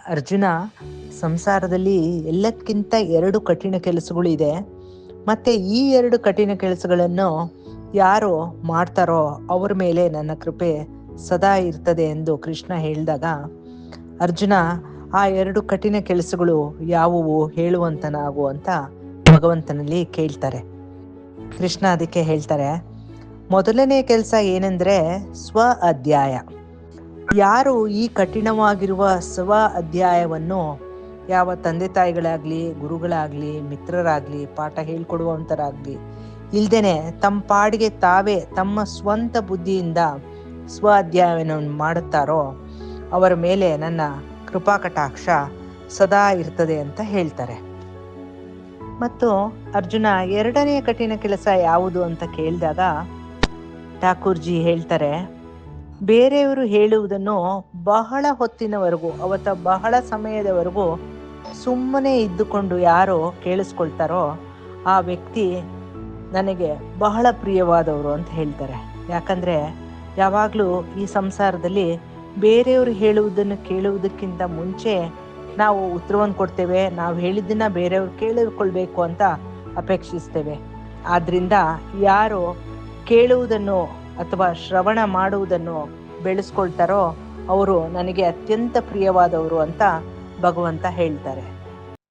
ಅರ್ಜುನ, ಸಂಸಾರದಲ್ಲಿ ಎಲ್ಲಕ್ಕಿಂತ ಎರಡು ಕಠಿಣ ಕೆಲಸಗಳು ಇದೆ. ಮತ್ತೆ ಈ ಎರಡು ಕಠಿಣ ಕೆಲಸಗಳನ್ನು ಯಾರು ಮಾಡ್ತಾರೋ ಅವ್ರ ಮೇಲೆ ನನ್ನ ಕೃಪೆ ಸದಾ ಇರ್ತದೆ ಎಂದು ಕೃಷ್ಣ ಹೇಳಿದಾಗ, ಅರ್ಜುನ ಆ ಎರಡು ಕಠಿಣ ಕೆಲಸಗಳು ಯಾವುವು ಹೇಳುವಂತನಾಗು ಅಂತ ಭಗವಂತನಲ್ಲಿ ಕೇಳ್ತಾರೆ. ಕೃಷ್ಣ ಅದಕ್ಕೆ ಹೇಳ್ತಾರೆ, ಮೊದಲನೇ ಕೆಲಸ ಏನೆಂದ್ರೆ ಸ್ವ ಅಧ್ಯಾಯ. ಯಾರು ಈ ಕಠಿಣವಾಗಿರುವ ಸ್ವ ಅಧ್ಯಾಯವನ್ನು ಯಾವ ತಂದೆ ತಾಯಿಗಳಾಗ್ಲಿ, ಗುರುಗಳಾಗ್ಲಿ, ಮಿತ್ರರಾಗ್ಲಿ, ಪಾಠ ಹೇಳ್ಕೊಡುವಂತರಾಗ್ಲಿ ಇಲ್ದೇನೆ ತಮ್ಮ ಪಾಡಿಗೆ ತಾವೇ ತಮ್ಮ ಸ್ವಂತ ಬುದ್ಧಿಯಿಂದ ಸ್ವ ಅಧ್ಯಾಯವನ್ನು ಮಾಡುತ್ತಾರೋ ಅವರ ಮೇಲೆ ನನ್ನ ಕೃಪಾ ಕಟಾಕ್ಷ ಸದಾ ಇರ್ತದೆ ಅಂತ ಹೇಳ್ತಾರೆ. ಮತ್ತು ಅರ್ಜುನ, ಎರಡನೇ ಕಠಿಣ ಕೆಲಸ ಯಾವುದು ಅಂತ ಕೇಳಿದಾಗ ಠಾಕೂರ್ಜಿ ಹೇಳ್ತಾರೆ, ಬೇರೆಯವರು ಹೇಳುವುದನ್ನು ಬಹಳ ಹೊತ್ತಿನವರೆಗೂ ಬಹಳ ಸಮಯದವರೆಗೂ ಸುಮ್ಮನೆ ಇದ್ದುಕೊಂಡು ಯಾರು ಕೇಳಿಸ್ಕೊಳ್ತಾರೋ ಆ ವ್ಯಕ್ತಿ ನನಗೆ ಬಹಳ ಪ್ರಿಯವಾದವರು ಅಂತ ಹೇಳ್ತಾರೆ. ಯಾಕಂದರೆ ಯಾವಾಗಲೂ ಈ ಸಂಸಾರದಲ್ಲಿ ಬೇರೆಯವರು ಹೇಳುವುದನ್ನು ಕೇಳುವುದಕ್ಕಿಂತ ಮುಂಚೆ ನಾವು ಉತ್ತರವನ್ನು ಕೊಡ್ತೇವೆ. ನಾವು ಹೇಳಿದ್ದನ್ನು ಬೇರೆಯವರು ಕೇಳಿಕೊಳ್ಬೇಕು ಅಂತ ಅಪೇಕ್ಷಿಸ್ತೇವೆ. ಆದ್ದರಿಂದ ಯಾರು ಕೇಳುವುದನ್ನು ಅಥವಾ ಶ್ರವಣ ಮಾಡುವುದನ್ನು ಬೆಳೆಸ್ಕೊಳ್ತಾರೋ ಅವರು ನನಗೆ ಅತ್ಯಂತ ಪ್ರಿಯವಾದವರು ಅಂತ ಭಗವಂತ ಹೇಳ್ತಾರೆ.